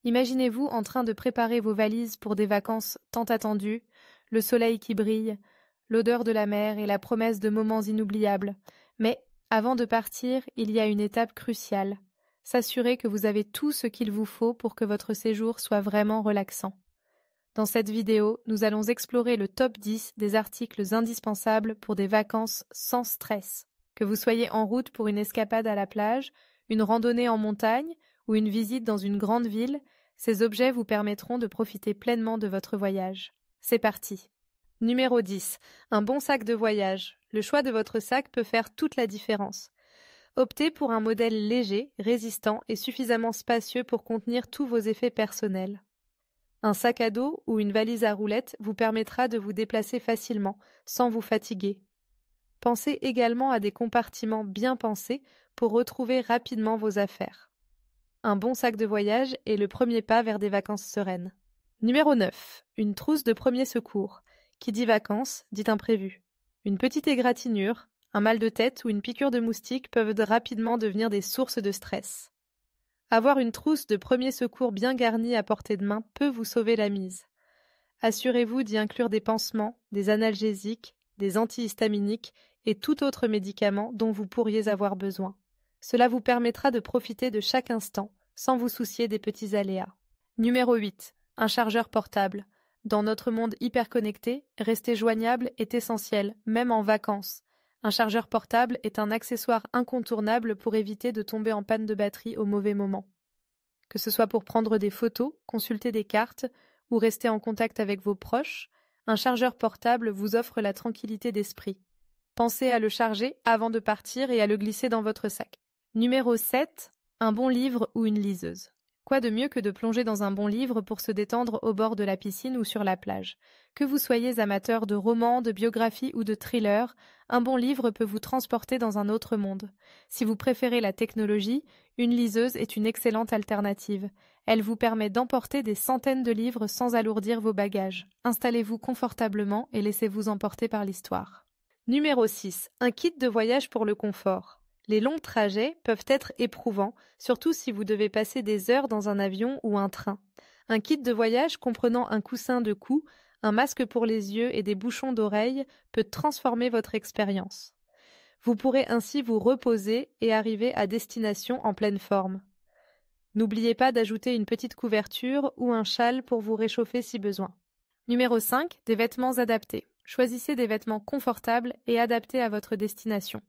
Imaginez-vous en train de préparer vos valises pour des vacances tant attendues, le soleil qui brille, l'odeur de la mer et la promesse de moments inoubliables. Mais, avant de partir, il y a une étape cruciale. S'assurer que vous avez tout ce qu'il vous faut pour que votre séjour soit vraiment relaxant. Dans cette vidéo, nous allons explorer le top 10 des articles indispensables pour des vacances sans stress. Que vous soyez en route pour une escapade à la plage, une randonnée en montagne ou une visite dans une grande ville, ces objets vous permettront de profiter pleinement de votre voyage. C'est parti. Numéro 10. Un bon sac de voyage. Le choix de votre sac peut faire toute la différence. Optez pour un modèle léger, résistant et suffisamment spacieux pour contenir tous vos effets personnels. Un sac à dos ou une valise à roulettes vous permettra de vous déplacer facilement, sans vous fatiguer. Pensez également à des compartiments bien pensés pour retrouver rapidement vos affaires. Un bon sac de voyage est le premier pas vers des vacances sereines. Numéro 9. Une trousse de premier secours. Qui dit vacances, dit imprévu. Une petite égratignure, un mal de tête ou une piqûre de moustique peuvent rapidement devenir des sources de stress. Avoir une trousse de premier secours bien garnie à portée de main peut vous sauver la mise. Assurez-vous d'y inclure des pansements, des analgésiques, des antihistaminiques et tout autre médicament dont vous pourriez avoir besoin. Cela vous permettra de profiter de chaque instant, sans vous soucier des petits aléas. Numéro 8. Un chargeur portable. Dans notre monde hyper connecté, rester joignable est essentiel, même en vacances. Un chargeur portable est un accessoire incontournable pour éviter de tomber en panne de batterie au mauvais moment. Que ce soit pour prendre des photos, consulter des cartes ou rester en contact avec vos proches, un chargeur portable vous offre la tranquillité d'esprit. Pensez à le charger avant de partir et à le glisser dans votre sac. Numéro 7. Un bon livre ou une liseuse. Quoi de mieux que de plonger dans un bon livre pour se détendre au bord de la piscine ou sur la plage. Que vous soyez amateur de romans, de biographies ou de thrillers, un bon livre peut vous transporter dans un autre monde. Si vous préférez la technologie, une liseuse est une excellente alternative. Elle vous permet d'emporter des centaines de livres sans alourdir vos bagages. Installez-vous confortablement et laissez-vous emporter par l'histoire. Numéro 6. Un kit de voyage pour le confort. Les longs trajets peuvent être éprouvants, surtout si vous devez passer des heures dans un avion ou un train. Un kit de voyage comprenant un coussin de cou, un masque pour les yeux et des bouchons d'oreilles peut transformer votre expérience. Vous pourrez ainsi vous reposer et arriver à destination en pleine forme. N'oubliez pas d'ajouter une petite couverture ou un châle pour vous réchauffer si besoin. Numéro 5. Des vêtements adaptés. Choisissez des vêtements confortables et adaptés à votre destination.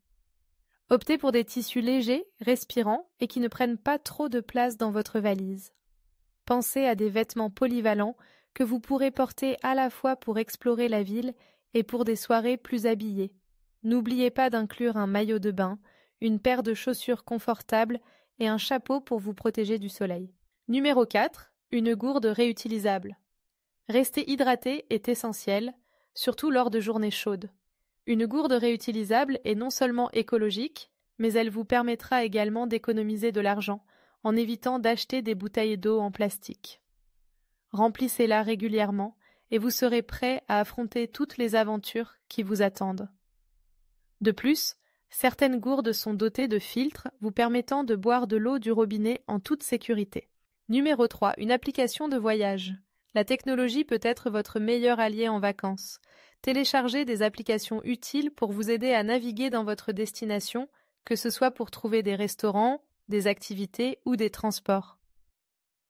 Optez pour des tissus légers, respirants et qui ne prennent pas trop de place dans votre valise. Pensez à des vêtements polyvalents que vous pourrez porter à la fois pour explorer la ville et pour des soirées plus habillées. N'oubliez pas d'inclure un maillot de bain, une paire de chaussures confortables et un chapeau pour vous protéger du soleil. Numéro 4. Une gourde réutilisable. Rester hydraté est essentiel, surtout lors de journées chaudes. Une gourde réutilisable est non seulement écologique, mais elle vous permettra également d'économiser de l'argent en évitant d'acheter des bouteilles d'eau en plastique. Remplissez-la régulièrement et vous serez prêt à affronter toutes les aventures qui vous attendent. De plus, certaines gourdes sont dotées de filtres vous permettant de boire de l'eau du robinet en toute sécurité. Numéro 3. Une application de voyage. La technologie peut être votre meilleur allié en vacances. Téléchargez des applications utiles pour vous aider à naviguer dans votre destination, que ce soit pour trouver des restaurants, des activités ou des transports.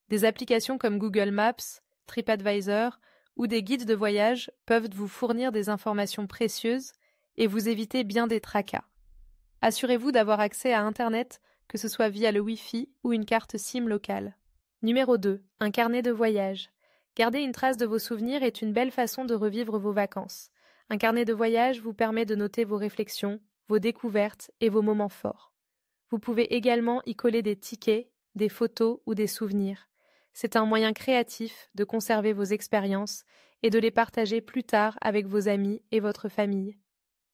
Des applications comme Google Maps, TripAdvisor ou des guides de voyage peuvent vous fournir des informations précieuses et vous éviter bien des tracas. Assurez-vous d'avoir accès à Internet, que ce soit via le Wi-Fi ou une carte SIM locale. Numéro 2. Un carnet de voyage. Garder une trace de vos souvenirs est une belle façon de revivre vos vacances. Un carnet de voyage vous permet de noter vos réflexions, vos découvertes et vos moments forts. Vous pouvez également y coller des tickets, des photos ou des souvenirs. C'est un moyen créatif de conserver vos expériences et de les partager plus tard avec vos amis et votre famille.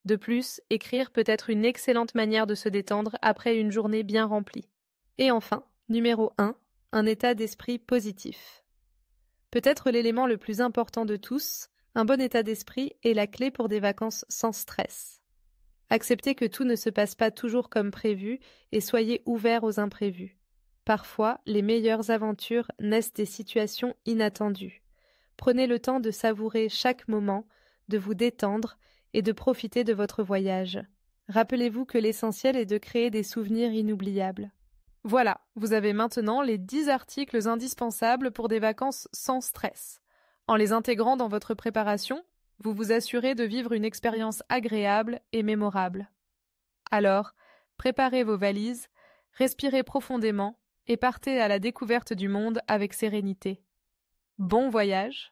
De plus, écrire peut être une excellente manière de se détendre après une journée bien remplie. Et enfin, numéro 1, un état d'esprit positif. Peut-être l'élément le plus important de tous, un bon état d'esprit est la clé pour des vacances sans stress. Acceptez que tout ne se passe pas toujours comme prévu et soyez ouverts aux imprévus. Parfois, les meilleures aventures naissent des situations inattendues. Prenez le temps de savourer chaque moment, de vous détendre et de profiter de votre voyage. Rappelez-vous que l'essentiel est de créer des souvenirs inoubliables. Voilà, vous avez maintenant les 10 articles indispensables pour des vacances sans stress. En les intégrant dans votre préparation, vous vous assurez de vivre une expérience agréable et mémorable. Alors, préparez vos valises, respirez profondément et partez à la découverte du monde avec sérénité. Bon voyage!